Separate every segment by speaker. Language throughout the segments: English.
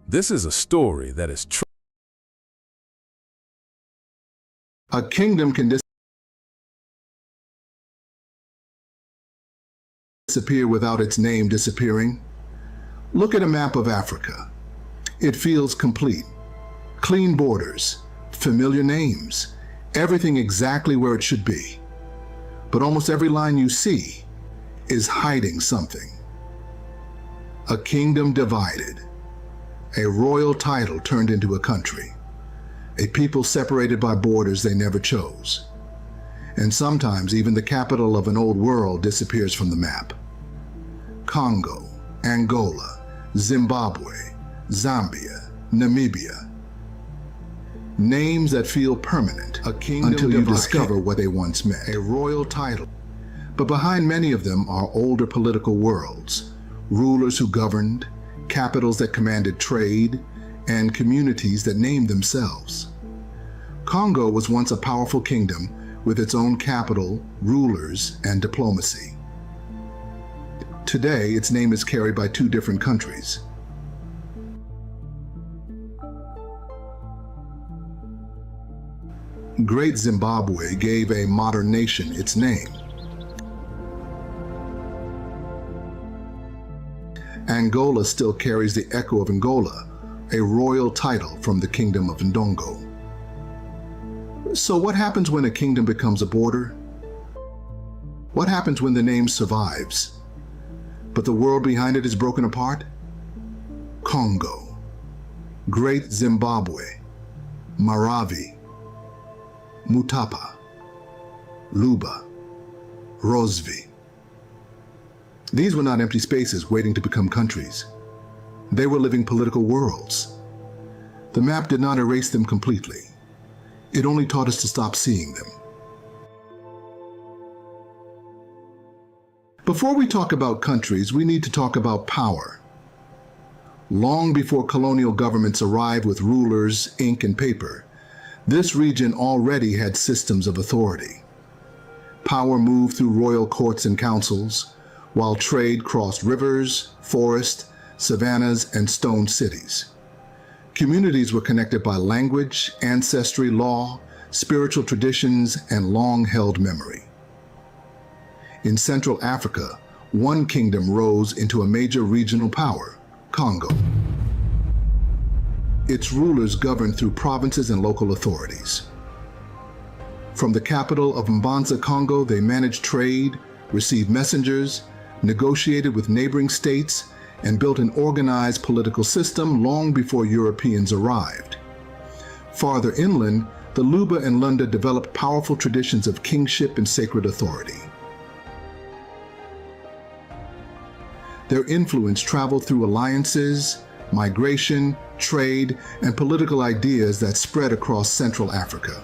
Speaker 1: This is a story that is true.
Speaker 2: A kingdom can disappear without its name disappearing. Look at a map of Africa. It feels complete. Clean borders, familiar names, everything exactly where it should be. But almost every line you see is hiding something. A kingdom divided, a royal title turned into a country, a people separated by borders they never chose. And sometimes even the capital of an old world disappears from the map. Congo, Angola, Zimbabwe, Zambia, Namibia. Names that feel permanent until you discover what they once meant. A royal title. But behind many of them are older political worlds, rulers who governed, capitals that commanded trade, and communities that named themselves. Congo was once a powerful kingdom with its own capital, rulers, and diplomacy. Today, its name is carried by two different countries. Great Zimbabwe gave a modern nation its name. Angola still carries the echo of Angola, a royal title from the Kingdom of Ndongo. So what happens when a kingdom becomes a border? What happens when the name survives, but the world behind it is broken apart? Congo, Great Zimbabwe, Maravi, Mutapa, Luba, Rosvi. These were not empty spaces waiting to become countries. They were living political worlds. The map did not erase them completely. It only taught us to stop seeing them. Before we talk about countries, we need to talk about power. Long before colonial governments arrived with rulers, ink, and paper, this region already had systems of authority. Power moved through royal courts and councils, while trade crossed rivers, forests, savannas, and stone cities. Communities were connected by language, ancestry, law, spiritual traditions, and long-held memory. In Central Africa, one kingdom rose into a major regional power, Congo. Its rulers governed through provinces and local authorities. From the capital of Mbanza, Congo, they managed trade, received messengers, negotiated with neighboring states, and built an organized political system long before Europeans arrived. Farther inland, the Luba and Lunda developed powerful traditions of kingship and sacred authority. Their influence traveled through alliances, migration, trade, and political ideas that spread across Central Africa.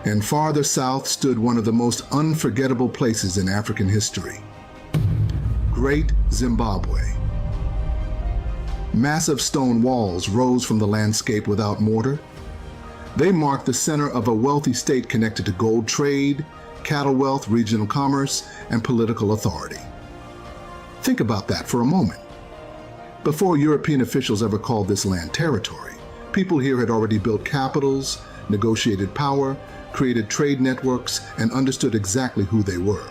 Speaker 2: And farther south stood one of the most unforgettable places in African history, Great Zimbabwe. Massive stone walls rose from the landscape without mortar. They marked the center of a wealthy state connected to gold trade, cattle wealth, regional commerce, and political authority. Think about that for a moment. Before European officials ever called this land territory, people here had already built capitals, negotiated power, created trade networks, and understood exactly who they were.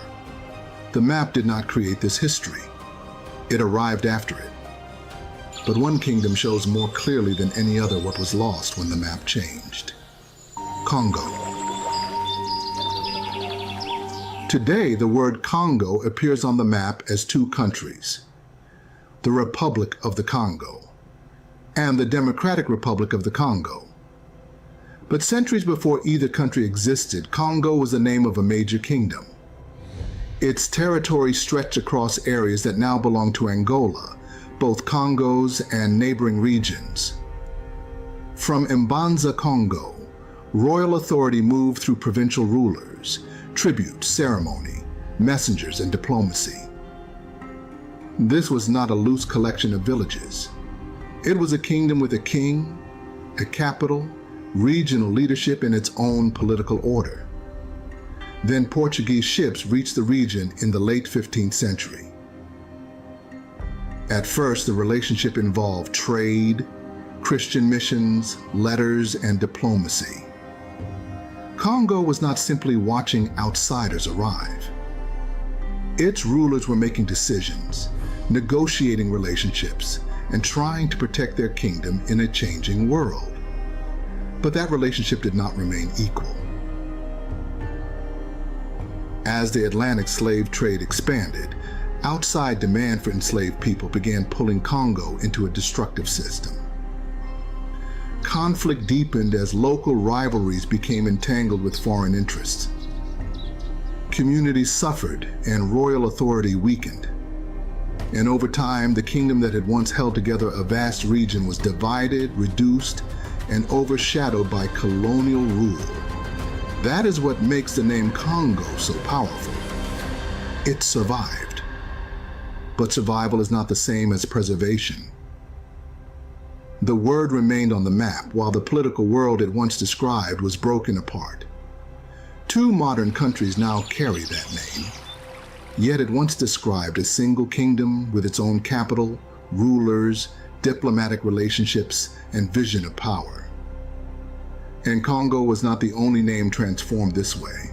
Speaker 2: The map did not create this history. It arrived after it. But one kingdom shows more clearly than any other what was lost when the map changed. Congo. Today, the word Congo appears on the map as two countries, the Republic of the Congo and the Democratic Republic of the Congo. But centuries before either country existed, Congo was the name of a major kingdom. Its territory stretched across areas that now belong to Angola, both Congos and neighboring regions. From Mbanza, Congo, royal authority moved through provincial rulers, tribute, ceremony, messengers, and diplomacy. This was not a loose collection of villages. It was a kingdom with a king, a capital, regional leadership, and its own political order. Then Portuguese ships reached the region in the late 15th century. At first, the relationship involved trade, Christian missions, letters, and diplomacy. Congo was not simply watching outsiders arrive. Its rulers were making decisions, negotiating relationships, and trying to protect their kingdom in a changing world. But that relationship did not remain equal. As the Atlantic slave trade expanded, outside demand for enslaved people began pulling Congo into a destructive system. Conflict deepened as local rivalries became entangled with foreign interests. Communities suffered and royal authority weakened. And over time, the kingdom that had once held together a vast region was divided, reduced, and overshadowed by colonial rule. That is what makes the name Congo so powerful. It survived. But survival is not the same as preservation. The word remained on the map while the political world it once described was broken apart. 2 modern countries now carry that name, yet it once described a single kingdom with its own capital, rulers, diplomatic relationships, and vision of power. And Congo was not the only name transformed this way.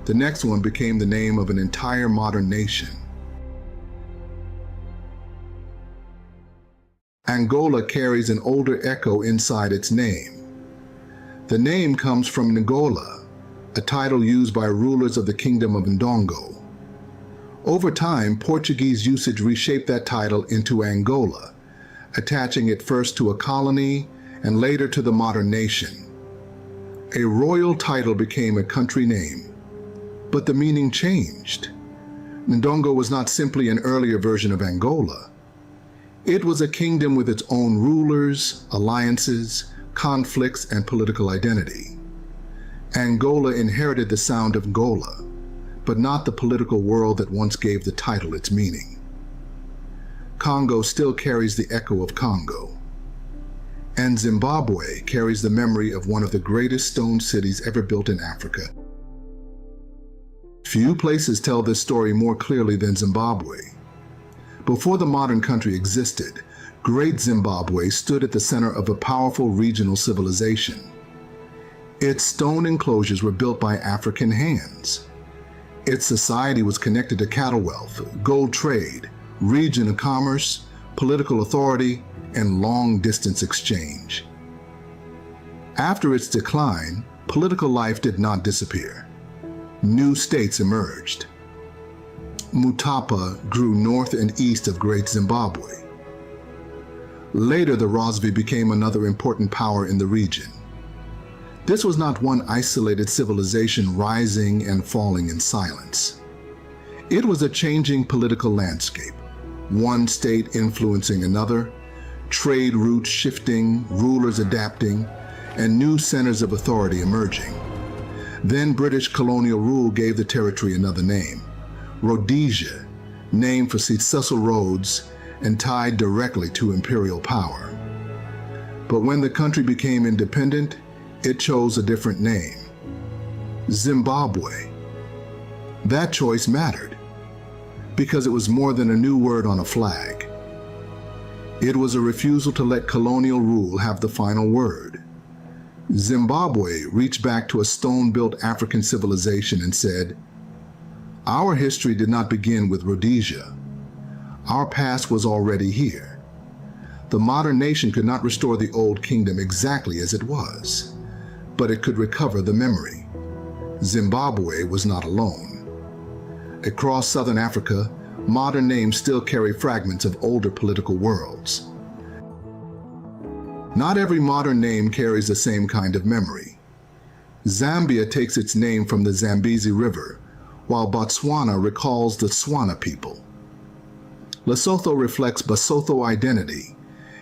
Speaker 2: The next one became the name of an entire modern nation. Angola carries an older echo inside its name. The name comes from Ngola, a title used by rulers of the Kingdom of Ndongo. Over time, Portuguese usage reshaped that title into Angola, attaching it first to a colony and later to the modern nation. A royal title became a country name, but the meaning changed. Ndongo was not simply an earlier version of Angola. It was a kingdom with its own rulers, alliances, conflicts, and political identity. Angola inherited the sound of Ngola, but not the political world that once gave the title its meaning. Congo still carries the echo of Congo. And Zimbabwe carries the memory of one of the greatest stone cities ever built in Africa. Few places tell this story more clearly than Zimbabwe. Before the modern country existed, Great Zimbabwe stood at the center of a powerful regional civilization. Its stone enclosures were built by African hands. Its society was connected to cattle wealth, gold trade, regional commerce, political authority, and long-distance exchange. After its decline, political life did not disappear. New states emerged. Mutapa grew north and east of Great Zimbabwe. Later, the Rosvi became another important power in the region. This was not one isolated civilization rising and falling in silence. It was a changing political landscape, one state influencing another, trade routes shifting, rulers adapting, and new centers of authority emerging. Then British colonial rule gave the territory another name, Rhodesia, named for Cecil Rhodes and tied directly to imperial power. But when the country became independent, it chose a different name, Zimbabwe. That choice mattered because it was more than a new word on a flag. It was a refusal to let colonial rule have the final word. Zimbabwe reached back to a stone-built African civilization and said, "Our history did not begin with Rhodesia. Our past was already here." The modern nation could not restore the old kingdom exactly as it was, but it could recover the memory. Zimbabwe was not alone. Across southern Africa, modern names still carry fragments of older political worlds. Not every modern name carries the same kind of memory. Zambia takes its name from the Zambezi River, while Botswana recalls the Tswana people. Lesotho reflects Basotho identity,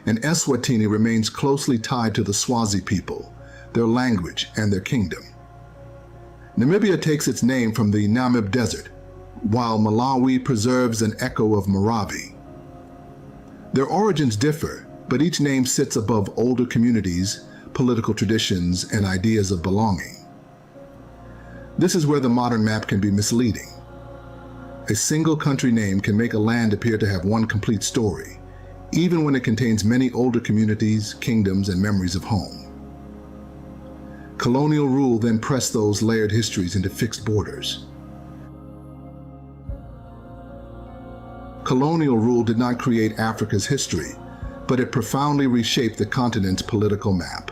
Speaker 2: and Eswatini remains closely tied to the Swazi people, their language, and their kingdom. Namibia takes its name from the Namib Desert, while Malawi preserves an echo of Maravi. Their origins differ, but each name sits above older communities, political traditions, and ideas of belonging. This is where the modern map can be misleading. A single country name can make a land appear to have one complete story, even when it contains many older communities, kingdoms, and memories of home. Colonial rule then pressed those layered histories into fixed borders. Colonial rule did not create Africa's history, but it profoundly reshaped the continent's political map.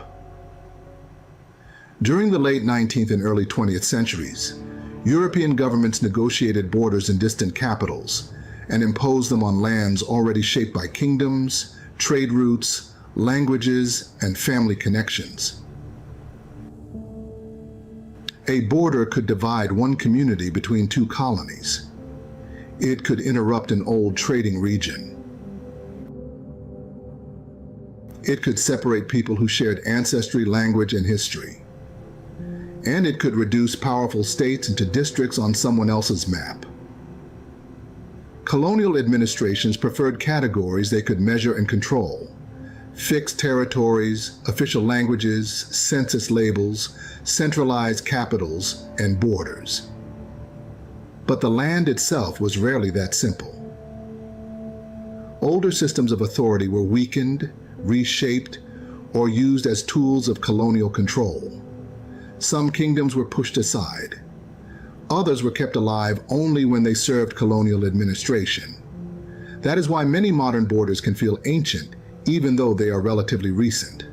Speaker 2: During the late 19th and early 20th centuries, European governments negotiated borders in distant capitals and imposed them on lands already shaped by kingdoms, trade routes, languages, and family connections. A border could divide one community between two colonies. It could interrupt an old trading region. It could separate people who shared ancestry, language, and history. And it could reduce powerful states into districts on someone else's map. Colonial administrations preferred categories they could measure and control: fixed territories, official languages, census labels, centralized capitals, and borders. But the land itself was rarely that simple. Older systems of authority were weakened, reshaped, or used as tools of colonial control. Some kingdoms were pushed aside. Others were kept alive only when they served colonial administration. That is why many modern borders can feel ancient, even though they are relatively recent.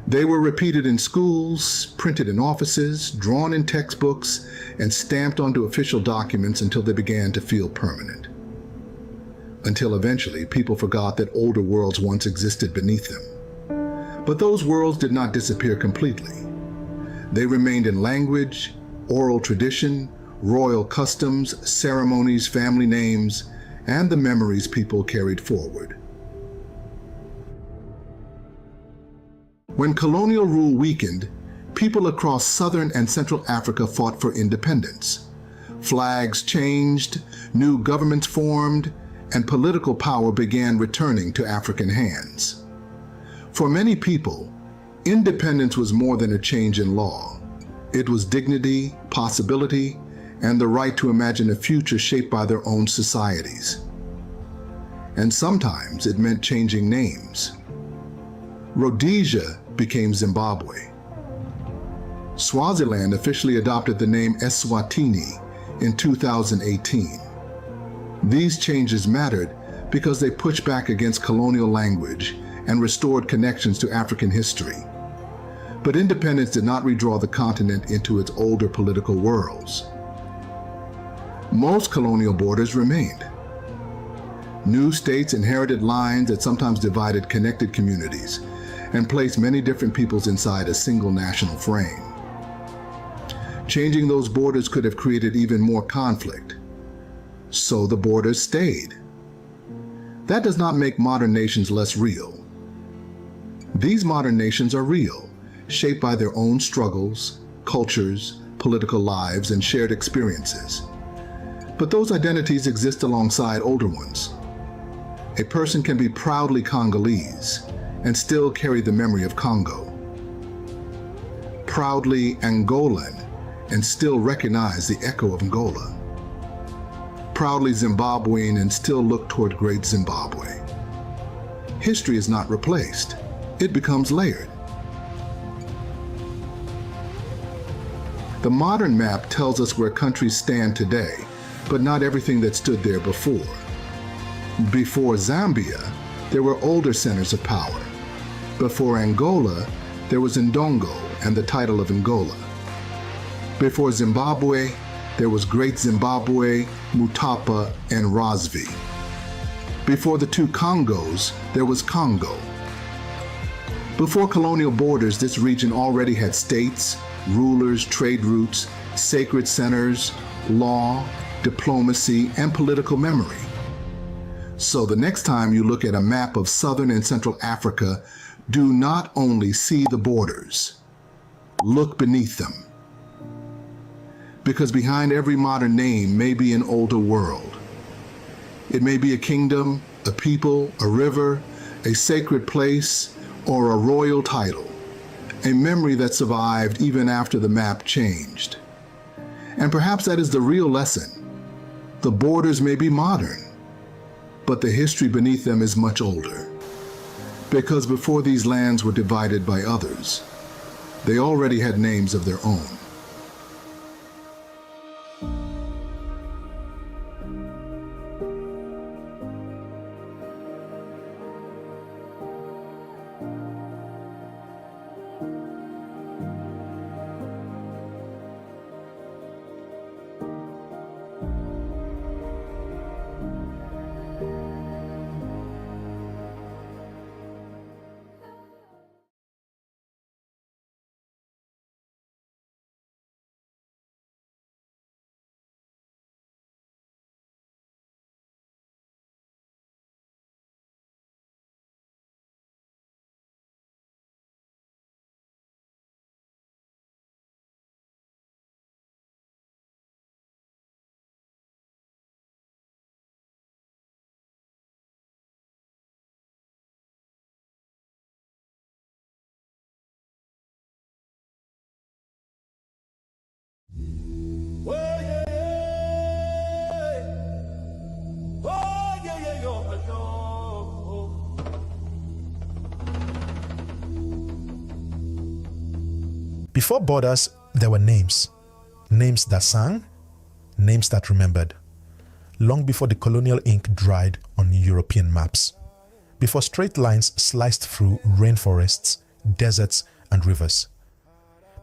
Speaker 2: They were repeated in schools, printed in offices, drawn in textbooks, and stamped onto official documents until they began to feel permanent. Until eventually, people forgot that older worlds once existed beneath them. But those worlds did not disappear completely. They remained in language, oral tradition, royal customs, ceremonies, family names, and the memories people carried forward. When colonial rule weakened, people across southern and central Africa fought for independence. Flags changed, new governments formed, and political power began returning to African hands. For many people, independence was more than a change in law. It was dignity, possibility, and the right to imagine a future shaped by their own societies. And sometimes it meant changing names. Rhodesia became Zimbabwe. Swaziland officially adopted the name Eswatini in 2018. These changes mattered because they pushed back against colonial language and restored connections to African history. But independence did not redraw the continent into its older political worlds. Most colonial borders remained. New states inherited lines that sometimes divided connected communities and placed many different peoples inside a single national frame. Changing those borders could have created even more conflict. So the borders stayed. That does not make modern nations less real. These modern nations are real, shaped by their own struggles, cultures, political lives, and shared experiences. But those identities exist alongside older ones. A person can be proudly Congolese and still carry the memory of Congo. Proudly Angolan and still recognize the echo of Angola. Proudly Zimbabwean and still look toward great Zimbabwe. History is not replaced, it becomes layered. The modern map tells us where countries stand today, but not everything that stood there before. Before Zambia, there were older centers of power. Before Angola, there was Ndongo and the title of Angola. Before Zimbabwe, there was Great Zimbabwe, Mutapa, and Rosvi. Before the two Congos, there was Congo. Before colonial borders, this region already had states, rulers, trade routes, sacred centers, law, diplomacy, and political memory. So the next time you look at a map of Southern and Central Africa, do not only see the borders, look beneath them. Because behind every modern name may be an older world. It may be a kingdom, a people, a river, a sacred place, or a royal title, a memory that survived even after the map changed. And perhaps that is the real lesson. The borders may be modern, but the history beneath them is much older. Because before these lands were divided by others, they already had names of their own.
Speaker 3: Before borders, there were names. Names that sang, names that remembered. Long before the colonial ink dried on European maps. Before straight lines sliced through rainforests, deserts, and rivers.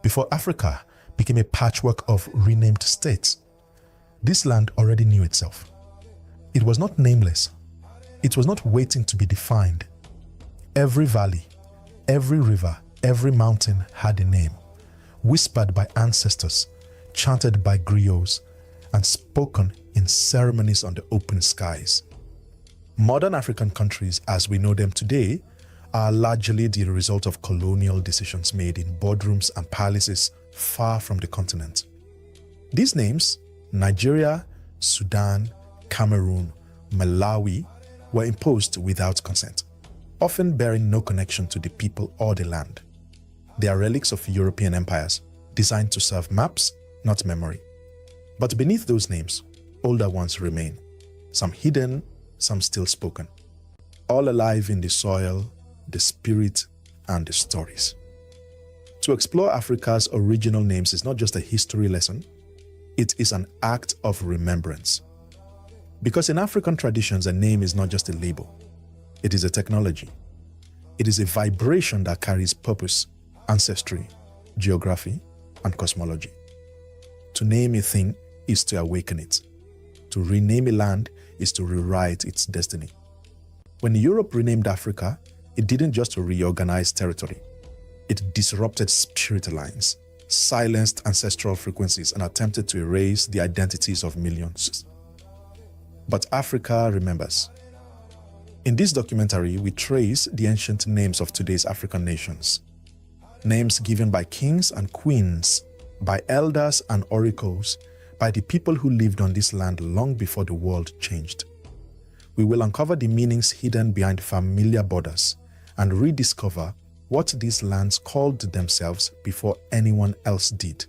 Speaker 3: Before Africa became a patchwork of renamed states. This land already knew itself. It was not nameless. It was not waiting to be defined. Every valley, every river, every mountain had a name. Whispered by ancestors, chanted by griots, and spoken in ceremonies on the open skies. Modern African countries as we know them today are largely the result of colonial decisions made in boardrooms and palaces far from the continent. These names, Nigeria, Sudan, Cameroon, Malawi, were imposed without consent, often bearing no connection to the people or the land. They are relics of European empires, designed to serve maps, not memory. But beneath those names, older ones remain, some hidden, some still spoken, all alive in the soil, the spirit, and the stories. To explore Africa's original names is not just a history lesson, it is an act of remembrance. Because in African traditions, a name is not just a label, it is a technology. It is a vibration that carries purpose, ancestry, geography, and cosmology. To name a thing is to awaken it. To rename a land is to rewrite its destiny. When Europe renamed Africa, it didn't just reorganize territory. It disrupted spirit lines, silenced ancestral frequencies, and attempted to erase the identities of millions. But Africa remembers. In this documentary, we trace the ancient names of today's African nations. Names given by kings and queens, by elders and oracles, by the people who lived on this land long before the world changed. We will uncover the meanings hidden behind familiar borders and rediscover what these lands called themselves before anyone else did.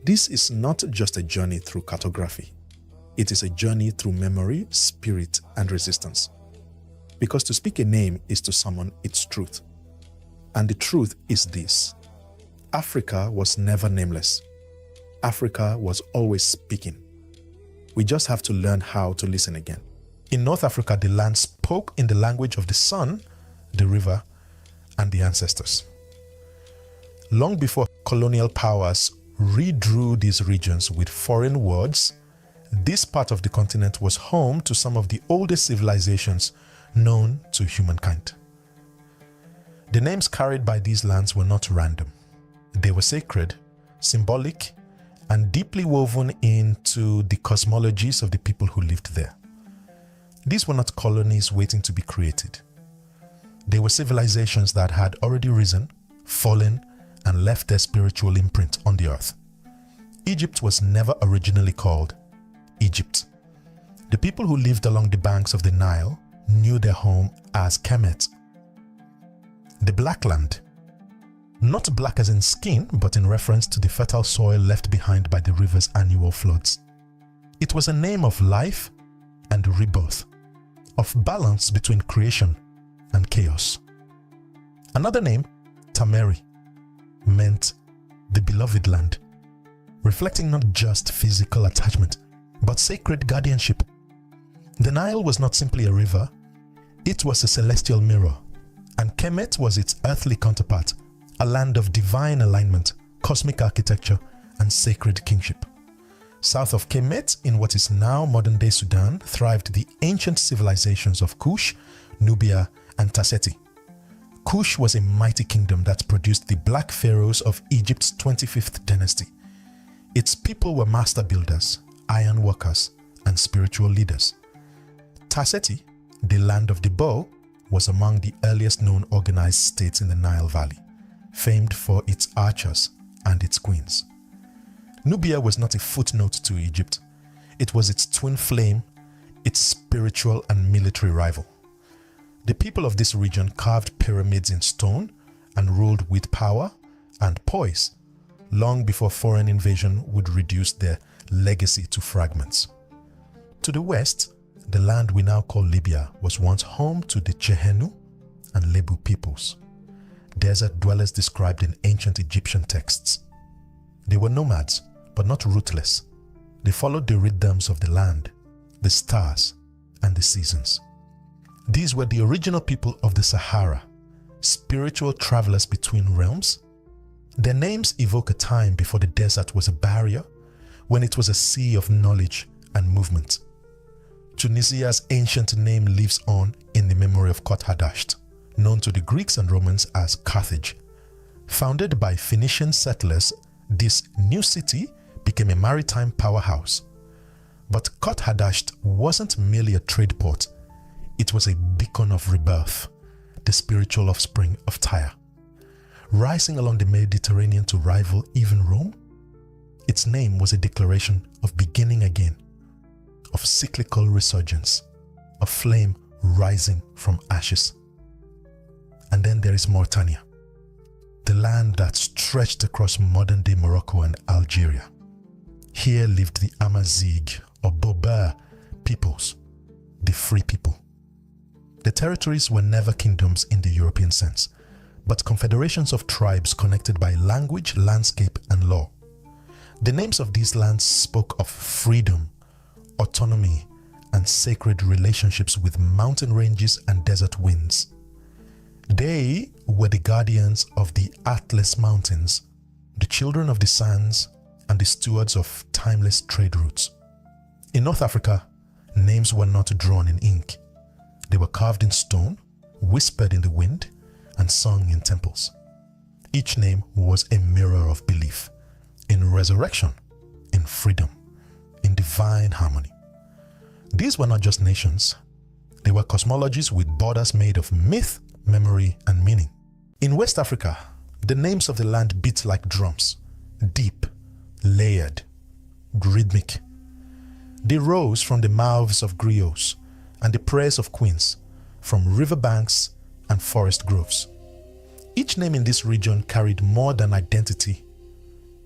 Speaker 3: This is not just a journey through cartography. It is a journey through memory, spirit, and resistance. Because to speak a name is to summon its truth. And the truth is this: Africa was never nameless. Africa was always speaking. We just have to learn how to listen again. In North Africa, the land spoke in the language of the sun, the river, and the ancestors. Long before colonial powers redrew these regions with foreign words, this part of the continent was home to some of the oldest civilizations known to humankind. The names carried by these lands were not random. They were sacred, symbolic, and deeply woven into the cosmologies of the people who lived there. These were not colonies waiting to be created. They were civilizations that had already risen, fallen, and left their spiritual imprint on the earth. Egypt was never originally called Egypt. The people who lived along the banks of the Nile knew their home as Kemet, the Black Land. Not black as in skin, but in reference to the fertile soil left behind by the river's annual floods. It was a name of life and rebirth, of balance between creation and chaos. Another name, Tameri, meant the beloved land, reflecting not just physical attachment, but sacred guardianship. The Nile was not simply a river, it was a celestial mirror, and Kemet was its earthly counterpart, a land of divine alignment, cosmic architecture, and sacred kingship. South of Kemet, in what is now modern-day Sudan, thrived the ancient civilizations of Kush, Nubia, and Tarseti. Kush was a mighty kingdom that produced the Black Pharaohs of Egypt's 25th dynasty. Its people were master builders, iron workers, and spiritual leaders. Tarseti, the land of the bow, was among the earliest known organized states in the Nile Valley, famed for its archers and its queens. Nubia was not a footnote to Egypt. It was its twin flame, its spiritual and military rival. The people of this region carved pyramids in stone and ruled with power and poise long before foreign invasion would reduce their legacy to fragments. To the west, the land we now call Libya was once home to the Chehenu and Lebu peoples, desert dwellers described in ancient Egyptian texts. They were nomads, but not ruthless. They followed the rhythms of the land, the stars, and the seasons. These were the original people of the Sahara, spiritual travelers between realms. Their names evoke a time before the desert was a barrier, when it was a sea of knowledge and movement. Tunisia's ancient name lives on in the memory of Kot Hadasht, known to the Greeks and Romans as Carthage. Founded by Phoenician settlers, this new city became a maritime powerhouse. But Kot Hadasht wasn't merely a trade port, it was a beacon of rebirth, the spiritual offspring of Tyre. Rising along the Mediterranean to rival even Rome, its name was a declaration of beginning again, of cyclical resurgence, a flame rising from ashes. And then there is Mauritania, the land that stretched across modern-day Morocco and Algeria. Here lived the Amazigh or Berber peoples, the free people. The territories were never kingdoms in the European sense, but confederations of tribes connected by language, landscape, and law. The names of these lands spoke of freedom, autonomy, and sacred relationships with mountain ranges and desert winds. They were the guardians of the Atlas Mountains, the children of the sands, and the stewards of timeless trade routes. In North Africa, names were not drawn in ink. They were carved in stone, whispered in the wind, and sung in temples. Each name was a mirror of belief in resurrection, in freedom, in divine harmony. These were not just nations. They were cosmologies with borders made of myth, memory, and meaning. In West Africa, the names of the land beat like drums, deep, layered, rhythmic. They rose from the mouths of griots and the prayers of queens, from riverbanks and forest groves. Each name in this region carried more than identity,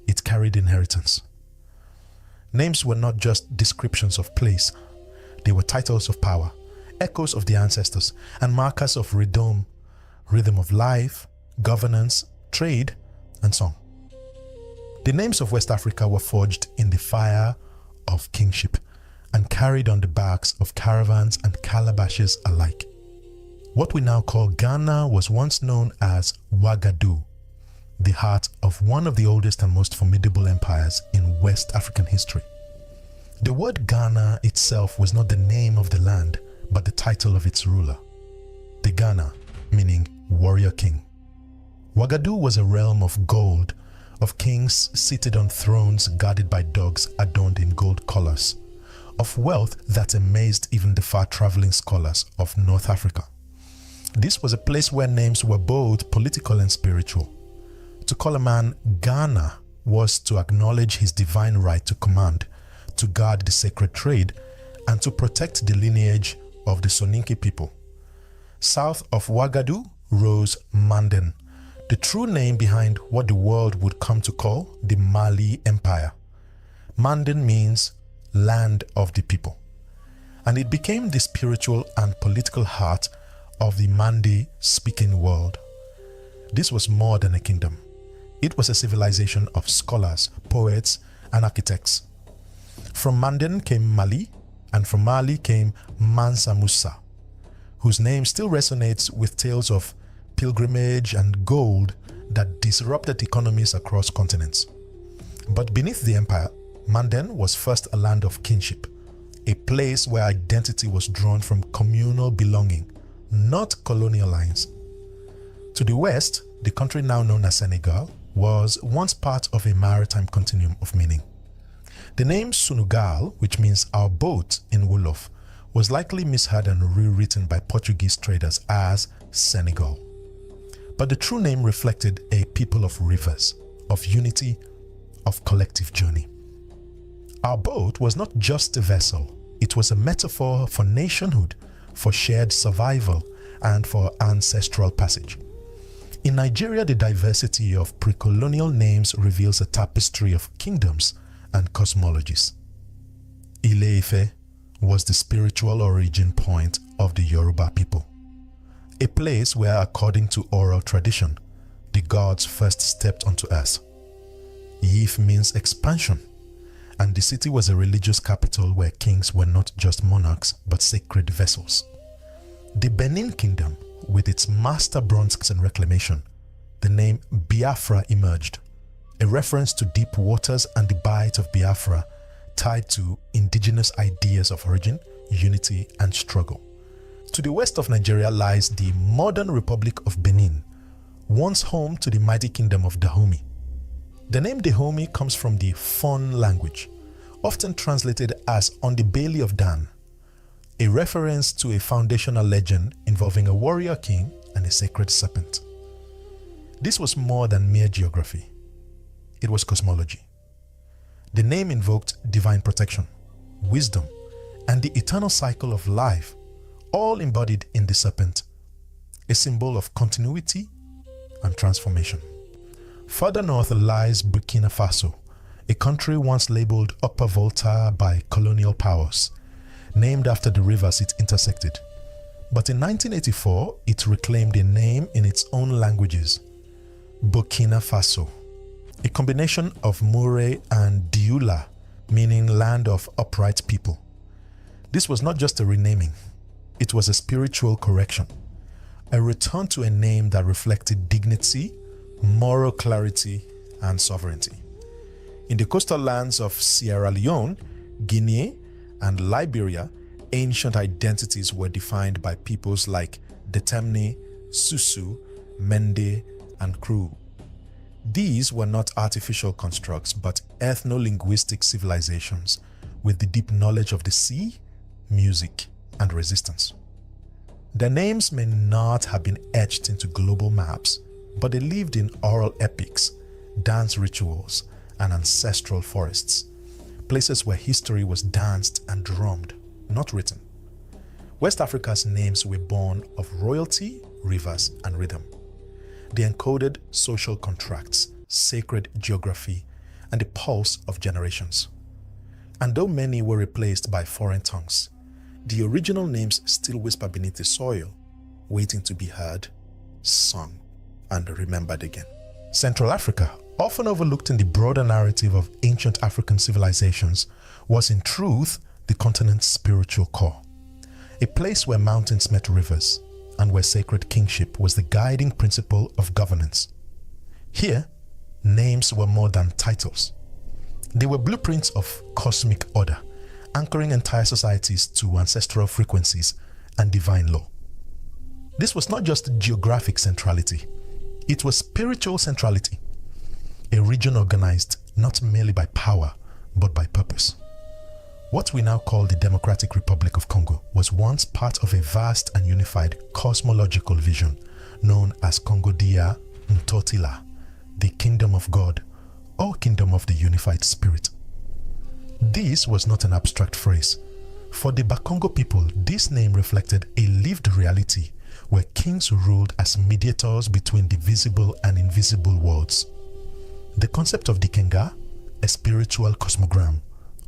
Speaker 3: it carried inheritance. Names were not just descriptions of place, they were titles of power, echoes of the ancestors, and markers of rhythm of life, governance, trade, and song. The names of West Africa were forged in the fire of kingship and carried on the backs of caravans and calabashes alike. What we now call Ghana was once known as Ouagadougou, the heart of one of the oldest and most formidable empires in West African history. The word Ghana itself was not the name of the land, but the title of its ruler. The Ghana, meaning warrior king. Ouagadougou was a realm of gold, of kings seated on thrones guarded by dogs adorned in gold collars, of wealth that amazed even the far-traveling scholars of North Africa. This was a place where names were both political and spiritual. To call a man Ghana was to acknowledge his divine right to command, to guard the sacred trade, and to protect the lineage of the Soninke people. South of Ouagadougou rose Manden, the true name behind what the world would come to call the Mali Empire. Manden means land of the people. and it became the spiritual and political heart of the Mande-speaking world. This was more than a kingdom. It was a civilization of scholars, poets, and architects. From Manden came Mali, and from Mali came Mansa Musa, whose name still resonates with tales of pilgrimage and gold that disrupted economies across continents. But beneath the empire, Manden was first a land of kinship, a place where identity was drawn from communal belonging, not colonial lines. To the west, the country now known as Senegal was once part of a maritime continuum of meaning. The name Sunugal, which means our boat in Wolof, was likely misheard and rewritten by Portuguese traders as Senegal. But the true name reflected a people of rivers, of unity, of collective journey. Our boat was not just a vessel, it was a metaphor for nationhood, for shared survival, and for ancestral passage. In Nigeria, the diversity of pre-colonial names reveals a tapestry of kingdoms and cosmologies. Ile-Ife was the spiritual origin point of the Yoruba people, a place where, according to oral tradition, the gods first stepped onto earth. Yif means expansion, and the city was a religious capital where kings were not just monarchs but sacred vessels. The Benin Kingdom, with its master bronze and reclamation, the name Biafra emerged, a reference to deep waters and the bite of Biafra, tied to indigenous ideas of origin, unity, and struggle. To the west of Nigeria lies the modern Republic of Benin, once home to the mighty kingdom of Dahomey. The name Dahomey comes from the Fon language, often translated as on the Bailey of Dan, a reference to a foundational legend involving a warrior king and a sacred serpent. This was more than mere geography. It was cosmology. The name invoked divine protection, wisdom, and the eternal cycle of life, all embodied in the serpent, a symbol of continuity and transformation. Further north lies Burkina Faso, a country once labeled Upper Volta by colonial powers, named after the rivers it intersected. But in 1984, it reclaimed a name in its own languages, Burkina Faso, a combination of Moure and Dioula, meaning land of upright people. This was not just a renaming, it was a spiritual correction, a return to a name that reflected dignity, moral clarity, and sovereignty. In the coastal lands of Sierra Leone, Guinea, and Liberia, ancient identities were defined by peoples like Detemne, Susu, Mende, and Kru. These were not artificial constructs, but ethno-linguistic civilizations with the deep knowledge of the sea, music, and resistance. Their names may not have been etched into global maps, but they lived in oral epics, dance rituals, and ancestral forests, places where history was danced and drummed, not written. West Africa's names were born of royalty, rivers, and rhythm. They encoded social contracts, sacred geography, and the pulse of generations. And though many were replaced by foreign tongues, the original names still whisper beneath the soil, waiting to be heard, sung, and remembered again. Central Africa, often overlooked in the broader narrative of ancient African civilizations, was in truth the continent's spiritual core, a place where mountains met rivers and where sacred kingship was the guiding principle of governance. Here, names were more than titles. They were blueprints of cosmic order, anchoring entire societies to ancestral frequencies and divine law. This was not just geographic centrality, it was spiritual centrality, a region organized not merely by power, but by purpose. What we now call the Democratic Republic of Congo was once part of a vast and unified cosmological vision known as Congo Dia Ntotila, the Kingdom of God, or Kingdom of the Unified Spirit. This was not an abstract phrase. For the Bakongo people, this name reflected a lived reality where kings ruled as mediators between the visible and invisible worlds. The concept of Dikenga, a spiritual cosmogram,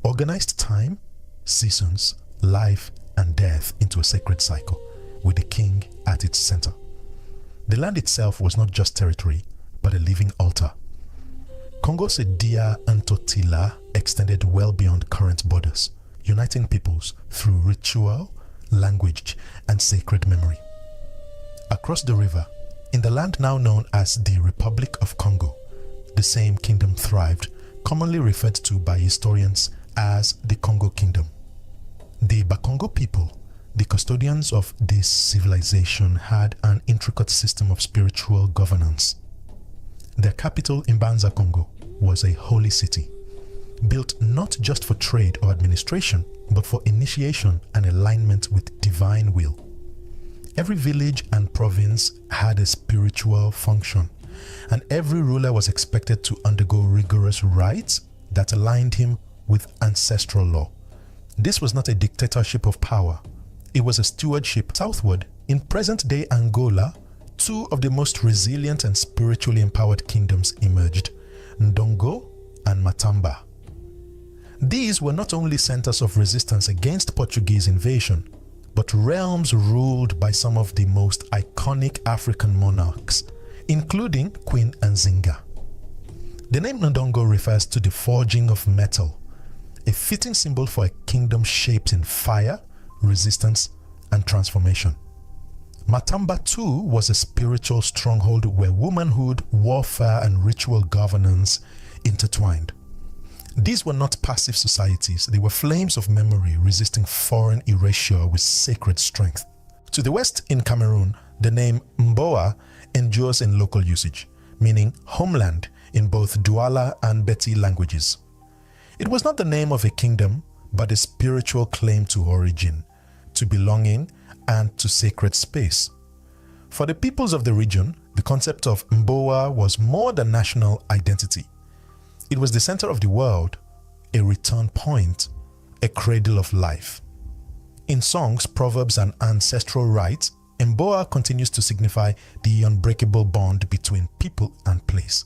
Speaker 3: organized time, seasons, life, and death into a sacred cycle, with the king at its center. The land itself was not just territory, but a living altar. Congo's Dia Antotila extended well beyond current borders, uniting peoples through ritual, language, and sacred memory. Across the river, in the land now known as the Republic of Congo, the same kingdom thrived, commonly referred to by historians as the Congo Kingdom. The Bakongo people, the custodians of this civilization, had an intricate system of spiritual governance. Their capital, Mbanza, Congo, was a holy city, built not just for trade or administration, but for initiation and alignment with divine will. Every village and province had a spiritual function, and every ruler was expected to undergo rigorous rites that aligned him with ancestral law. This was not a dictatorship of power. It was a stewardship. Southward, in present-day Angola, two of the most resilient and spiritually empowered kingdoms emerged, Ndongo and Matamba. These were not only centers of resistance against Portuguese invasion, but realms ruled by some of the most iconic African monarchs, including Queen Nzinga. The name Ndongo refers to the forging of metal, a fitting symbol for a kingdom shaped in fire, resistance, and transformation. Matamba too was a spiritual stronghold where womanhood, warfare, and ritual governance intertwined. These were not passive societies, they were flames of memory resisting foreign erasure with sacred strength. To the west in Cameroon, the name Mboa endures in local usage, meaning homeland in both Douala and Beti languages. It was not the name of a kingdom, but a spiritual claim to origin, to belonging, and to sacred space. For the peoples of the region, the concept of Mboa was more than national identity. It was the center of the world, a return point, a cradle of life. In songs, proverbs, and ancestral rites, Mboa continues to signify the unbreakable bond between people and place.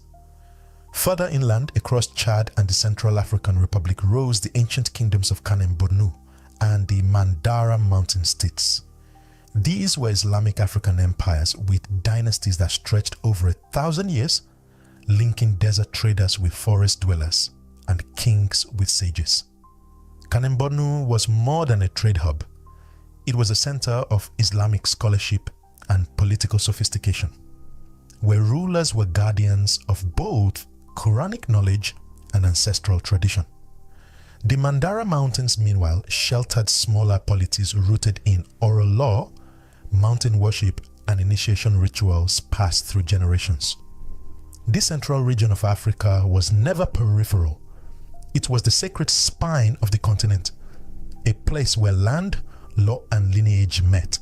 Speaker 3: Further inland, across Chad and the Central African Republic, rose the ancient kingdoms of Kanem-Bornu and the Mandara mountain states. These were Islamic African empires with dynasties that stretched over 1,000 years, linking desert traders with forest dwellers and kings with sages. Kanem-Bornu was more than a trade hub. It was a center of Islamic scholarship and political sophistication, where rulers were guardians of both Quranic knowledge and ancestral tradition. The Mandara Mountains, meanwhile, sheltered smaller polities rooted in oral law, mountain worship, and initiation rituals passed through generations. This central region of Africa was never peripheral. It was the sacred spine of the continent, a place where land, law, and lineage met.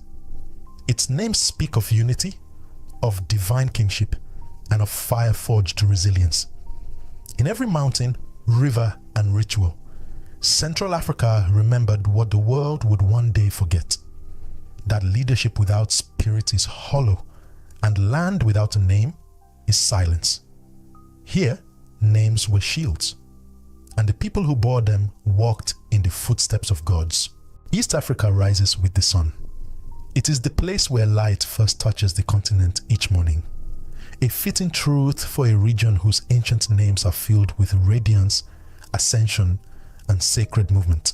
Speaker 3: Its names speak of unity, of divine kingship, and of fire-forged resilience. In every mountain, river, and ritual, Central Africa remembered what the world would one day forget: that leadership without spirit is hollow, and land without a name is silence. Here, names were shields, and the people who bore them walked in the footsteps of gods. East Africa rises with the sun. It is the place where light first touches the continent each morning. A fitting truth for a region whose ancient names are filled with radiance, ascension, and sacred movement.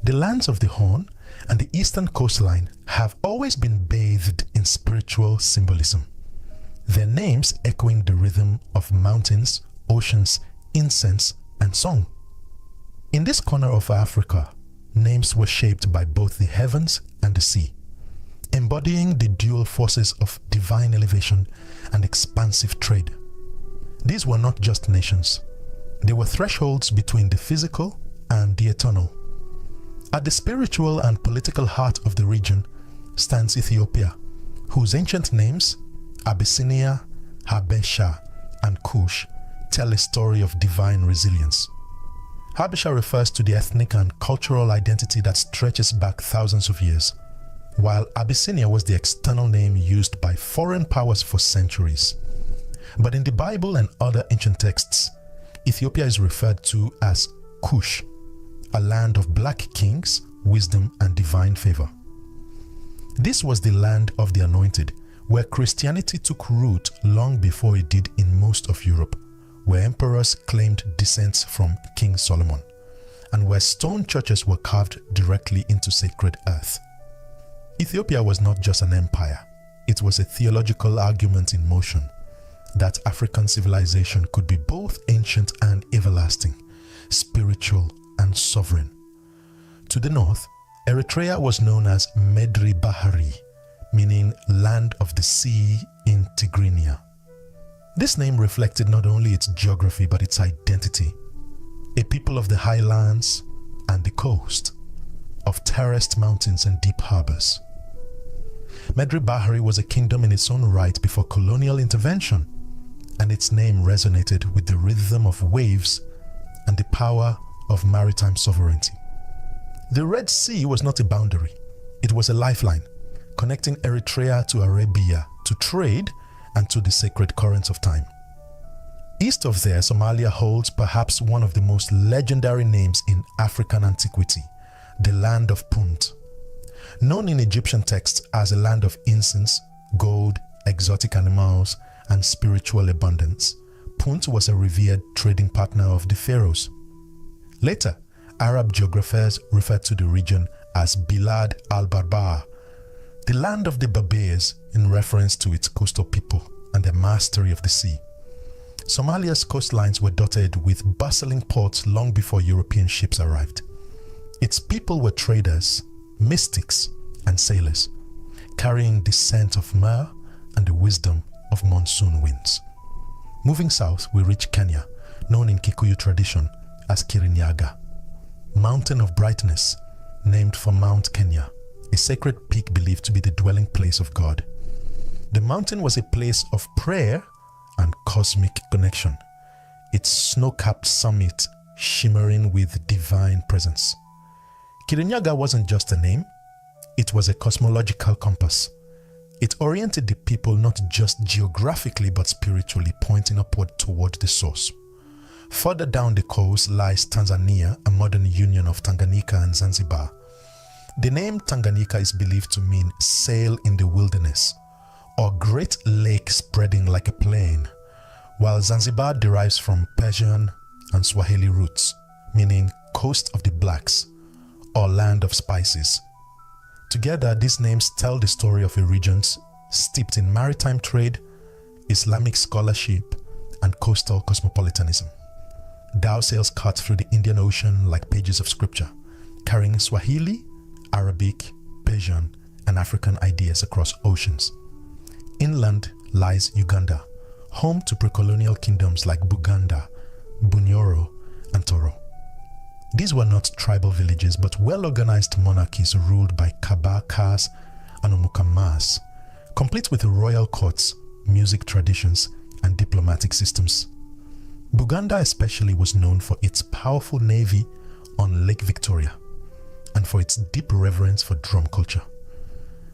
Speaker 3: The lands of the Horn and the eastern coastline have always been bathed in spiritual symbolism, their names echoing the rhythm of mountains, oceans, incense, and song. In this corner of Africa, names were shaped by both the heavens and the sea, embodying the dual forces of divine elevation and expansive trade. These were not just nations. They were thresholds between the physical and the eternal. At the spiritual and political heart of the region stands Ethiopia, whose ancient names, Abyssinia, Habesha, and Kush, tell a story of divine resilience. Habesha refers to the ethnic and cultural identity that stretches back thousands of years, while Abyssinia was the external name used by foreign powers for centuries. But in the Bible and other ancient texts, Ethiopia is referred to as Kush, a land of black kings, wisdom, and divine favor. This was the land of the anointed, where Christianity took root long before it did in most of Europe, where emperors claimed descent from King Solomon, and where stone churches were carved directly into sacred earth. Ethiopia was not just an empire, it was a theological argument in motion, that African civilization could be both ancient and everlasting, spiritual and sovereign. To the north, Eritrea was known as Medri Bahari, meaning land of the sea in Tigrinya. This name reflected not only its geography but its identity, a people of the highlands and the coast, of terraced mountains and deep harbors. Medri Bahari was a kingdom in its own right before colonial intervention, and its name resonated with the rhythm of waves and the power of maritime sovereignty. The Red Sea was not a boundary, it was a lifeline, connecting Eritrea to Arabia, to trade, and to the sacred currents of time. East of there, Somalia holds perhaps one of the most legendary names in African antiquity, the land of Punt. Known in Egyptian texts as a land of incense, gold, exotic animals, and spiritual abundance, Punt was a revered trading partner of the pharaohs. Later, Arab geographers referred to the region as Bilad al-Barbar, the land of the Berbers, in reference to its coastal people and their mastery of the sea. Somalia's coastlines were dotted with bustling ports long before European ships arrived. Its people were traders, mystics, and sailors, carrying the scent of myrrh and the wisdom of monsoon winds. Moving south, we reach Kenya, known in Kikuyu tradition as Kirinyaga, Mountain of Brightness, named for Mount Kenya, a sacred peak believed to be the dwelling place of God. The mountain was a place of prayer and cosmic connection, its snow-capped summit shimmering with divine presence. Kirinyaga wasn't just a name, it was a cosmological compass. It oriented the people not just geographically but spiritually, pointing upward toward the source. Further down the coast lies Tanzania, a modern union of Tanganyika and Zanzibar. The name Tanganyika is believed to mean sail in the wilderness, or great lake spreading like a plain, while Zanzibar derives from Persian and Swahili roots, meaning coast of the blacks, or land of spices. Together, these names tell the story of a region steeped in maritime trade, Islamic scholarship, and coastal cosmopolitanism. Dhow sails cut through the Indian Ocean like pages of scripture, carrying Swahili, Arabic, Persian, and African ideas across oceans. Inland lies Uganda, home to pre-colonial kingdoms like Buganda, Bunyoro, and Toro. These were not tribal villages but well-organized monarchies ruled by Kabakas and Omukamas, complete with royal courts, music traditions, and diplomatic systems. Buganda especially was known for its powerful navy on Lake Victoria and for its deep reverence for drum culture,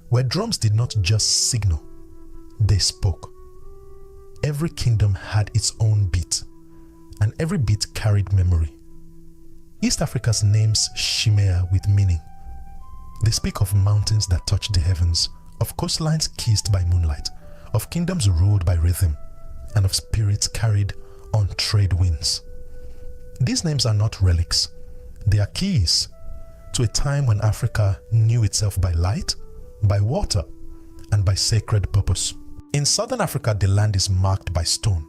Speaker 3: where drums did not just signal, they spoke. Every kingdom had its own beat, and every beat carried memory. East Africa's names shimmer with meaning. They speak of mountains that touch the heavens, of coastlines kissed by moonlight, of kingdoms ruled by rhythm, and of spirits carried on trade winds. These names are not relics, they are keys to a time when Africa knew itself by light, by water, and by sacred purpose. In southern Africa, the land is marked by stone,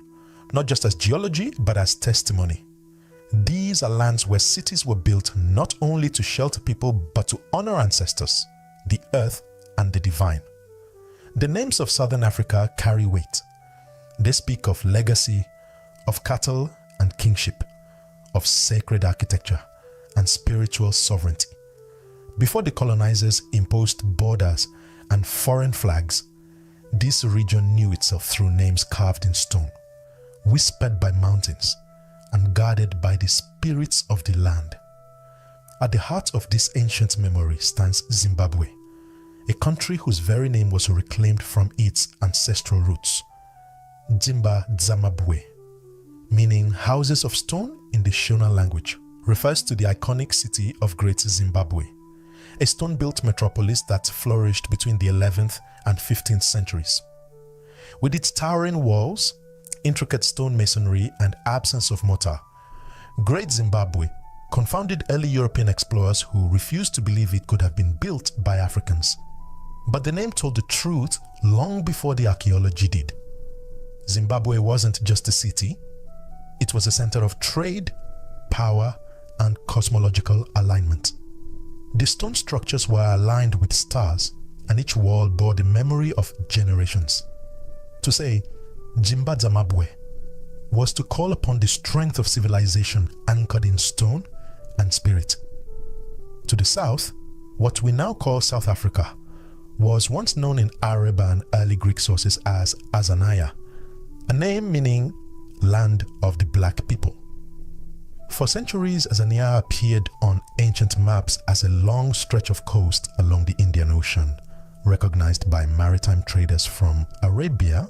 Speaker 3: not just as geology, but as testimony. These are lands where cities were built not only to shelter people, but to honor ancestors, the earth, and the divine. The names of southern Africa carry weight. They speak of legacy, of cattle and kingship, of sacred architecture and spiritual sovereignty. Before the colonizers imposed borders and foreign flags, this region knew itself through names carved in stone, whispered by mountains, and guarded by the spirits of the land. At the heart of this ancient memory stands Zimbabwe, a country whose very name was reclaimed from its ancestral roots. Dzimba Dzamabwe, meaning houses of stone in the Shona language, refers to the iconic city of Great Zimbabwe, a stone-built metropolis that flourished between the 11th and 15th centuries. With its towering walls, intricate stone masonry, and absence of mortar, Great Zimbabwe confounded early European explorers who refused to believe it could have been built by Africans. But the name told the truth long before the archaeology did. Zimbabwe wasn't just a city, it was a center of trade, power, and cosmological alignment. The stone structures were aligned with stars, and each wall bore the memory of generations. To say Jimba Zimbabwe was to call upon the strength of civilization anchored in stone and spirit. To the south, what we now call South Africa was once known in Arab and early Greek sources as Azania, a name meaning land of the black people. For centuries, Azania appeared on ancient maps as a long stretch of coast along the Indian Ocean, recognized by maritime traders from Arabia,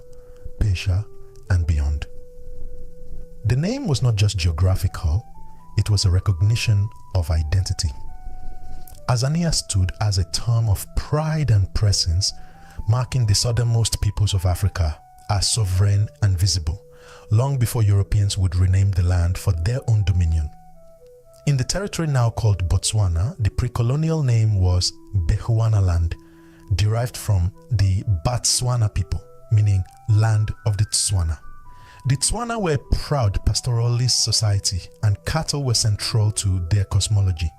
Speaker 3: Persia, and beyond. The name was not just geographical, it was a recognition of identity. Azania stood as a term of pride and presence, marking the southernmost peoples of Africa as sovereign and visible, long before Europeans would rename the land for their own dominion. In the territory now called Botswana, the pre-colonial name was Bechuanaland, derived from the Batswana people, meaning land of the Tswana. The Tswana were a proud pastoralist society, and cattle were central to their cosmology.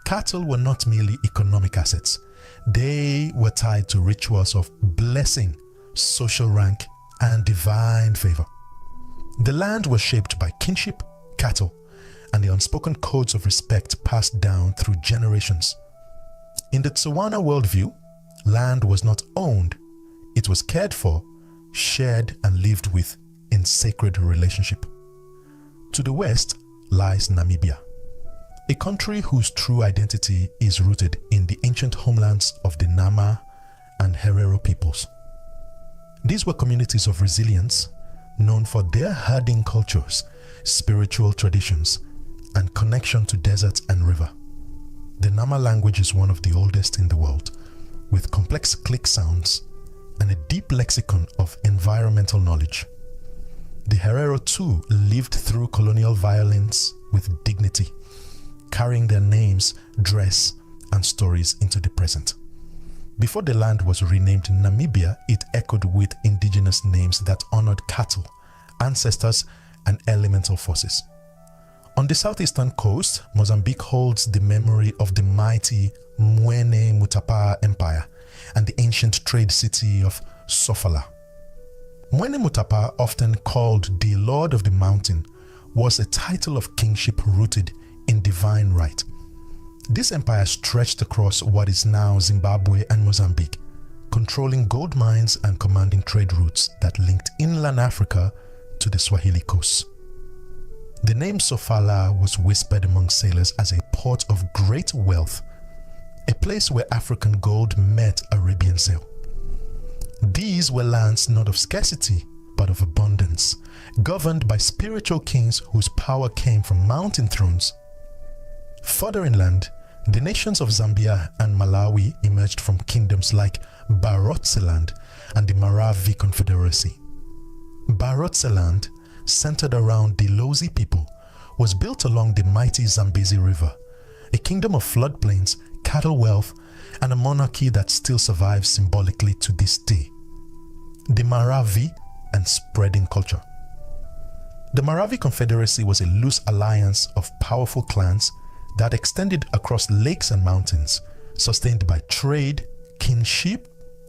Speaker 3: Cattle were not merely economic assets. They were tied to rituals of blessing, social rank, and divine favor. The land was shaped by kinship, cattle, and the unspoken codes of respect passed down through generations. In the Tswana worldview, land was not owned, it was cared for, shared, and lived with in sacred relationship. To the west lies Namibia, a country whose true identity is rooted in the ancient homelands of the Nama and Herero peoples. These were communities of resilience, known for their herding cultures, spiritual traditions, and connection to desert and river. The Nama language is one of the oldest in the world, with complex click sounds and a deep lexicon of environmental knowledge. The Herero too lived through colonial violence with dignity, carrying their names, dress, and stories into the present. Before the land was renamed Namibia, it echoed with indigenous names that honored cattle, ancestors, and elemental forces. On the southeastern coast, Mozambique holds the memory of the mighty Mwene Mutapa Empire and the ancient trade city of Sofala. Mwene Mutapa, often called the Lord of the Mountain, was a title of kingship rooted in divine right. This empire stretched across what is now Zimbabwe and Mozambique, controlling gold mines and commanding trade routes that linked inland Africa to the Swahili coast. The name Sofala was whispered among sailors as a port of great wealth, a place where African gold met Arabian sail. These were lands not of scarcity, but of abundance, governed by spiritual kings whose power came from mountain thrones. Further inland, the nations of Zambia and Malawi emerged from kingdoms like Barotseland and the Maravi Confederacy. Barotseland, centered around the Lozi people, was built along the mighty Zambezi River, a kingdom of floodplains, cattle wealth, and a monarchy that still survives symbolically to this day. The Maravi and spreading culture. The Maravi Confederacy was a loose alliance of powerful clans that extended across lakes and mountains, sustained by trade, kinship,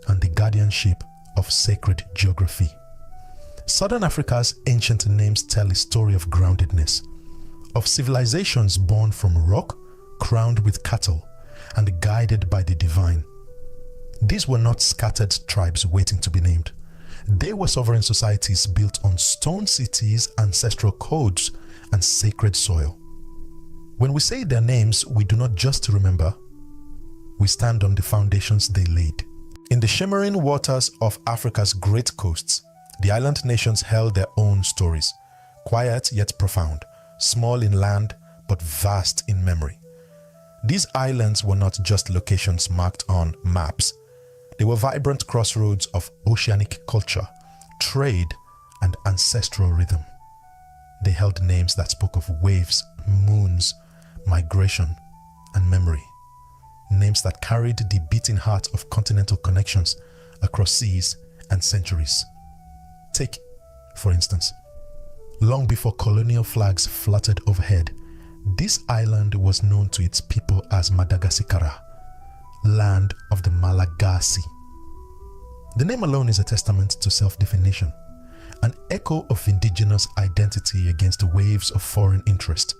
Speaker 3: and the guardianship of sacred geography. Southern Africa's ancient names tell a story of groundedness, of civilizations born from rock, crowned with cattle, and guided by the divine. These were not scattered tribes waiting to be named. They were sovereign societies built on stone cities, ancestral codes, and sacred soil. When we say their names, we do not just remember, we stand on the foundations they laid. In the shimmering waters of Africa's great coasts, the island nations held their own stories, quiet yet profound, small in land but vast in memory. These islands were not just locations marked on maps. They were vibrant crossroads of oceanic culture, trade, and ancestral rhythm. They held names that spoke of waves, moons, migration, and memory. Names that carried the beating heart of continental connections across seas and centuries. Take, for instance, long before colonial flags fluttered overhead, this island was known to its people as Madagascar, land of the Malagasy. The name alone is a testament to self-definition, an echo of indigenous identity against the waves of foreign interest.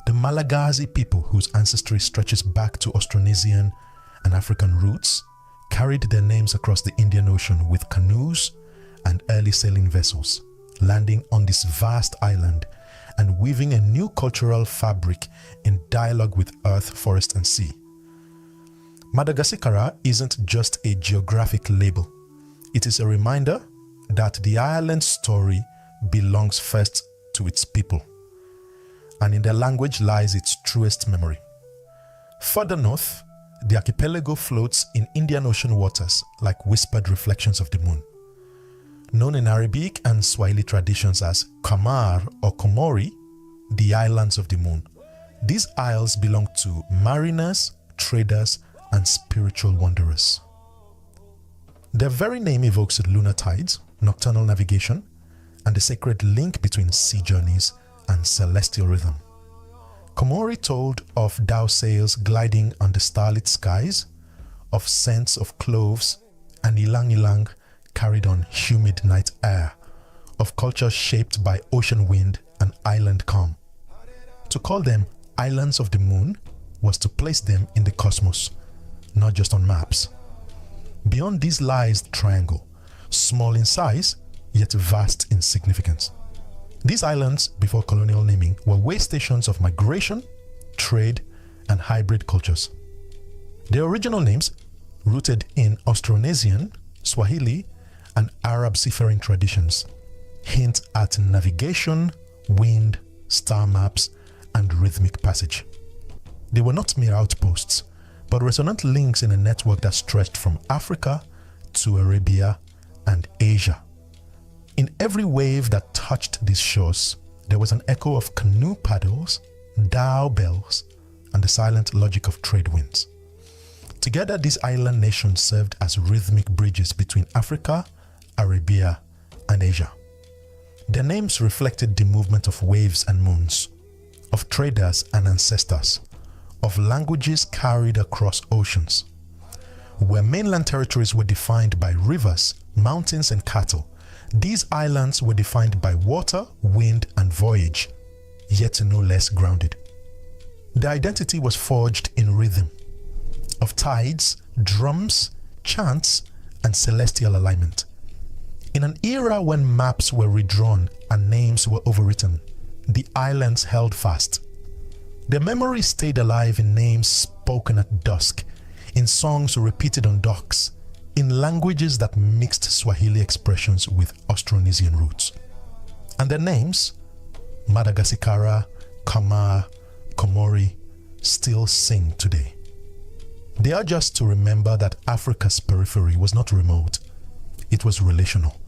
Speaker 3: The Malagasy people, whose ancestry stretches back to Austronesian and African roots, carried their names across the Indian Ocean with canoes and early sailing vessels, landing on this vast island and weaving a new cultural fabric in dialogue with earth, forest, and sea. Madagascar isn't just a geographic label. It is a reminder that the island's story belongs first to its people, and in their language lies its truest memory. Further north, the archipelago floats in Indian Ocean waters like whispered reflections of the moon. Known in Arabic and Swahili traditions as Kamar or Komori, the islands of the moon. These isles belong to mariners, traders, and spiritual wanderers. Their very name evokes lunar tides, nocturnal navigation, and the sacred link between sea journeys and celestial rhythm. Komori told of dhow sails gliding on the starlit skies, of scents of cloves and ilang-ilang carried on humid night air, of cultures shaped by ocean wind and island calm. To call them islands of the moon was to place them in the cosmos, not just on maps. Beyond these lies the triangle, small in size, yet vast in significance. These islands, before colonial naming, were way stations of migration, trade, and hybrid cultures. Their original names, rooted in Austronesian, Swahili, and Arab seafaring traditions, hint at navigation, wind, star maps, and rhythmic passage. They were not mere outposts, but resonant links in a network that stretched from Africa to Arabia and Asia. In every wave that touched these shores, there was an echo of canoe paddles, dhow bells, and the silent logic of trade winds. Together, these island nations served as rhythmic bridges between Africa, Arabia, and Asia. Their names reflected the movement of waves and moons, of traders and ancestors, of languages carried across oceans. Where mainland territories were defined by rivers, mountains, and cattle, these islands were defined by water, wind, and voyage, yet no less grounded. Their identity was forged in rhythm, of tides, drums, chants, and celestial alignment. In an era when maps were redrawn and names were overwritten, the islands held fast. Their memory stayed alive in names spoken at dusk, in songs repeated on docks, in languages that mixed Swahili expressions with Austronesian roots. And their names, Madagascar, Kamar, Komori, still sing today. They are just to remember that Africa's periphery was not remote, it was relational.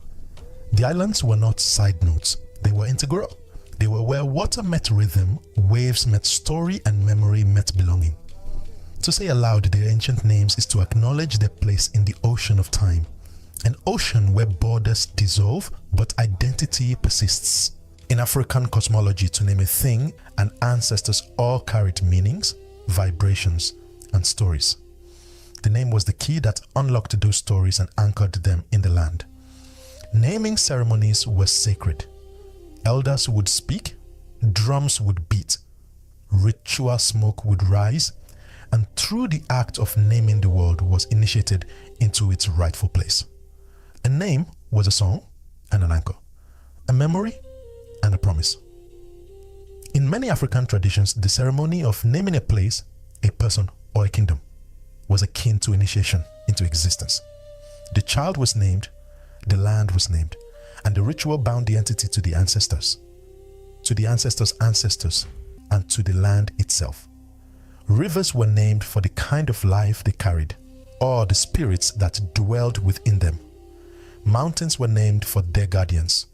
Speaker 3: The islands were not side notes, they were integral. They were where water met rhythm, waves met story, and memory met belonging. To say aloud their ancient names is to acknowledge their place in the ocean of time, an ocean where borders dissolve but identity persists. In African cosmology, to name a thing and ancestors all carried meanings, vibrations, and stories. The name was the key that unlocked those stories and anchored them in the land. Naming ceremonies were sacred. Elders would speak, drums would beat, ritual smoke would rise, and through the act of naming the world was initiated into its rightful place. A name was a song and an anchor, a memory and a promise. In many African traditions, the ceremony of naming a place, a person, or a kingdom was akin to initiation into existence. The child was named, the land was named, and the ritual bound the entity to the ancestors' ancestors, and to the land itself. Rivers were named for the kind of life they carried, or the spirits that dwelled within them. Mountains were named for their guardians,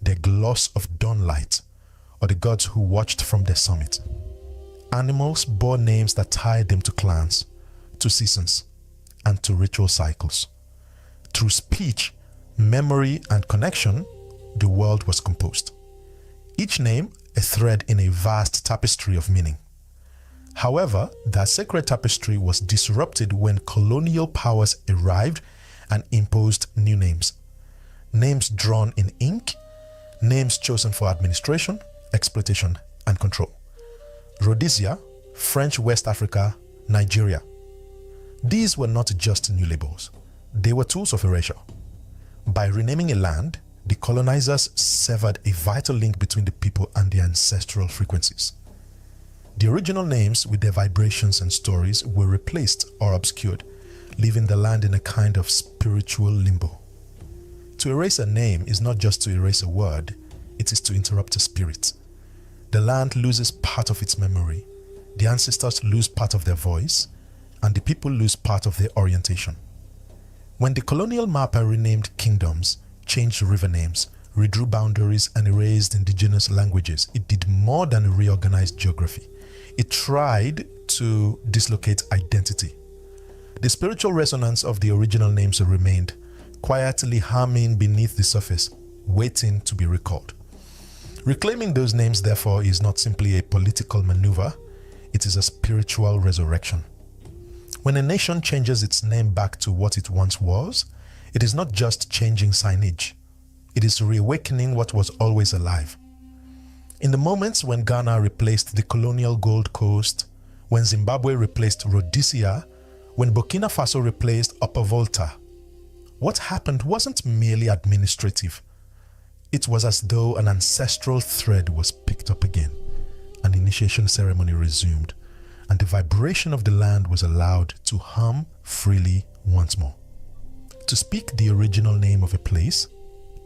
Speaker 3: their gloss of dawnlight, or the gods who watched from their summit. Animals bore names that tied them to clans, to seasons, and to ritual cycles. Through speech, memory, and connection, the world was composed. Each name a thread in a vast tapestry of meaning. However, that sacred tapestry was disrupted when colonial powers arrived and imposed new names. Names drawn in ink, names chosen for administration, exploitation, and control. Rhodesia, French West Africa, Nigeria. These were not just new labels. They were tools of erasure. By renaming a land, the colonizers severed a vital link between the people and their ancestral frequencies. The original names with their vibrations and stories were replaced or obscured, leaving the land in a kind of spiritual limbo. To erase a name is not just to erase a word, it is to interrupt a spirit. The land loses part of its memory, the ancestors lose part of their voice, and the people lose part of their orientation. When the colonial mapper renamed kingdoms, changed river names, redrew boundaries, and erased indigenous languages, it did more than reorganize geography. It tried to dislocate identity. The spiritual resonance of the original names remained, quietly humming beneath the surface, waiting to be recalled. Reclaiming those names, therefore, is not simply a political maneuver, it is a spiritual resurrection. When a nation changes its name back to what it once was, it is not just changing signage, it is reawakening what was always alive. In the moments when Ghana replaced the colonial Gold Coast, when Zimbabwe replaced Rhodesia, when Burkina Faso replaced Upper Volta, what happened wasn't merely administrative. It was as though an ancestral thread was picked up again, an initiation ceremony resumed, and the vibration of the land was allowed to hum freely once more. To speak the original name of a place,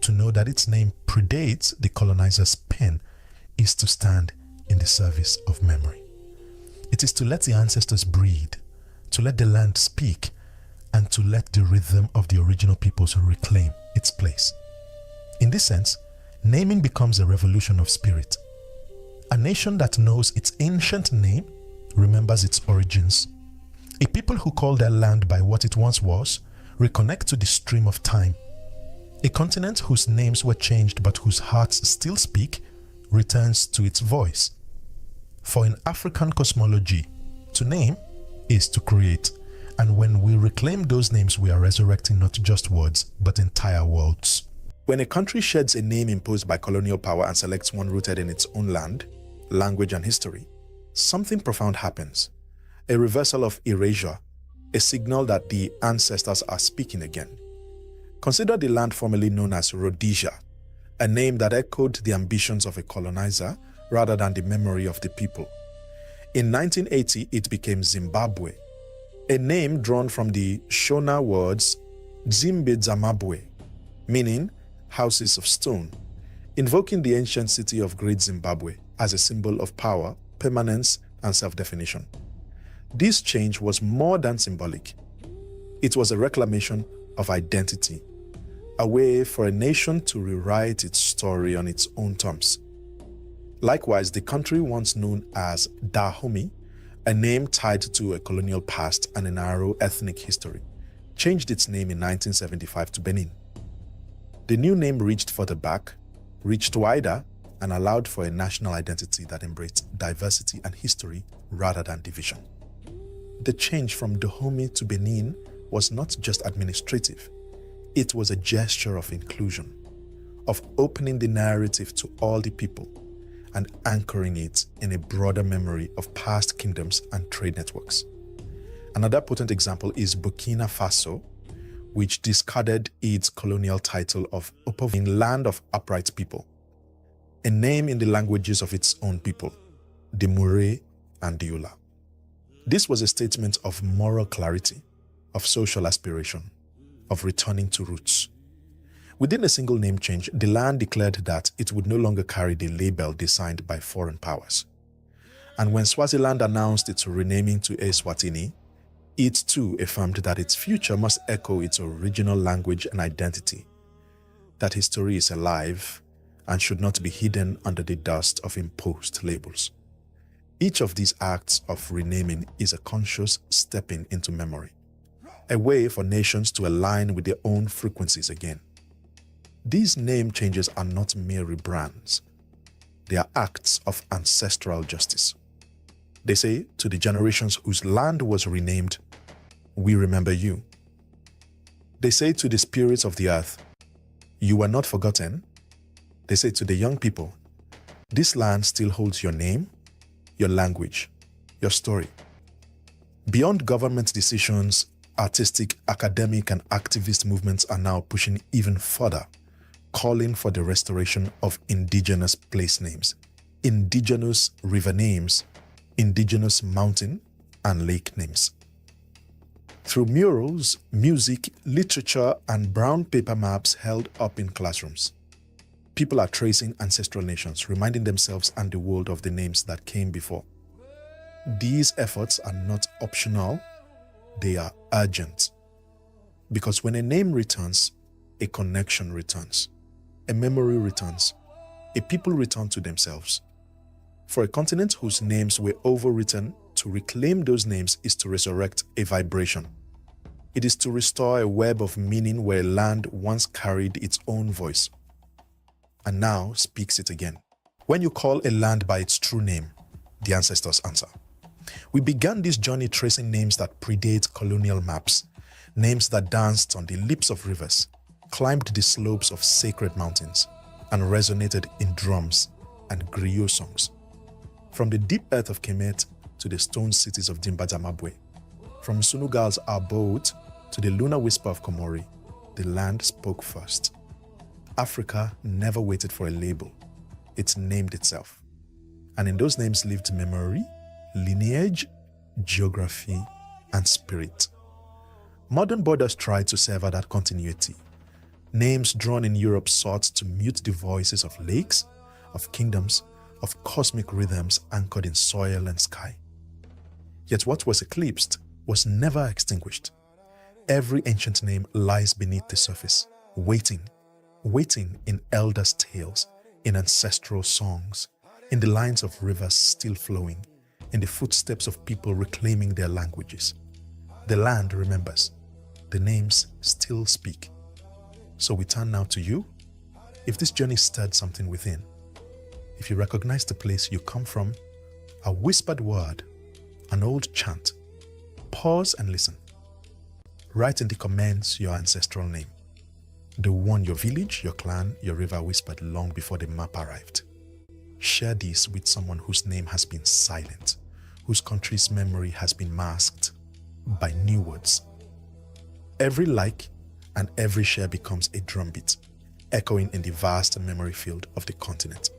Speaker 3: to know that its name predates the colonizer's pen, is to stand in the service of memory. It is to let the ancestors breathe, to let the land speak, and to let the rhythm of the original peoples reclaim its place. In this sense, naming becomes a revolution of spirit. A nation that knows its ancient name remembers its origins. A people who call their land by what it once was reconnect to the stream of time. A continent whose names were changed but whose hearts still speak returns to its voice. For in African cosmology, to name is to create, and when we reclaim those names, we are resurrecting not just words, but entire worlds. When a country sheds a name imposed by colonial power and selects one rooted in its own land, language, and history, something profound happens. A reversal of erasure, a signal that the ancestors are speaking again. Consider the land formerly known as Rhodesia, a name that echoed the ambitions of a colonizer rather than the memory of the people. In 1980, it became Zimbabwe, a name drawn from the Shona words Zimbabwe, meaning houses of stone, invoking the ancient city of Great Zimbabwe as a symbol of power, permanence, and self-definition. This change was more than symbolic. It was a reclamation of identity, a way for a nation to rewrite its story on its own terms. Likewise, the country once known as Dahomey, a name tied to a colonial past and a narrow ethnic history, changed its name in 1975 to Benin. The new name reached further back, reached wider, and allowed for a national identity that embraced diversity and history rather than division. The change from Dahomey to Benin was not just administrative. It was a gesture of inclusion, of opening the narrative to all the people and anchoring it in a broader memory of past kingdoms and trade networks. Another potent example is Burkina Faso, which discarded its colonial title of in land of upright people, a name in the languages of its own people, the Mure and the Ula. This was a statement of moral clarity, of social aspiration, of returning to roots. Within a single name change, the land declared that it would no longer carry the label designed by foreign powers. And when Swaziland announced its renaming to Eswatini, it too affirmed that its future must echo its original language and identity, that history is alive and should not be hidden under the dust of imposed labels. Each of these acts of renaming is a conscious stepping into memory, a way for nations to align with their own frequencies again. These name changes are not mere rebrands. They are acts of ancestral justice. They say to the generations whose land was renamed, "We remember you." They say to the spirits of the earth, "You were not forgotten." They say to the young people, "This land still holds your name, your language, your story." Beyond government decisions, artistic, academic, and activist movements are now pushing even further, calling for the restoration of indigenous place names, indigenous river names, indigenous mountain and lake names. Through murals, music, literature, and brown paper maps held up in classrooms, people are tracing ancestral nations, reminding themselves and the world of the names that came before. These efforts are not optional, they are urgent. Because when a name returns, a connection returns, a memory returns, a people return to themselves. For a continent whose names were overwritten, to reclaim those names is to resurrect a vibration. It is to restore a web of meaning where a land once carried its own voice and now speaks it again. When you call a land by its true name, the ancestors answer. We began this journey tracing names that predate colonial maps, names that danced on the lips of rivers, climbed the slopes of sacred mountains, and resonated in drums and griot songs. From the deep earth of Kemet to the stone cities of Zimbabwe, from Sunugal's abode to the lunar whisper of Komori, the land spoke first. Africa never waited for a label. It named itself. And in those names lived memory, lineage, geography, and spirit. Modern borders tried to sever that continuity. Names drawn in Europe sought to mute the voices of lakes, of kingdoms, of cosmic rhythms anchored in soil and sky. Yet what was eclipsed was never extinguished. Every ancient name lies beneath the surface, waiting in elders' tales, in ancestral songs, in the lines of rivers still flowing, in the footsteps of people reclaiming their languages. The land remembers. The names still speak. So we turn now to you. If this journey stirred something within, if you recognize the place you come from, a whispered word, an old chant, pause and listen. Write in the comments your ancestral name, the one your village, your clan, your river whispered long before the map arrived. Share this with someone whose name has been silent, whose country's memory has been masked by new words. Every like and every share becomes a drumbeat, echoing in the vast memory field of the continent.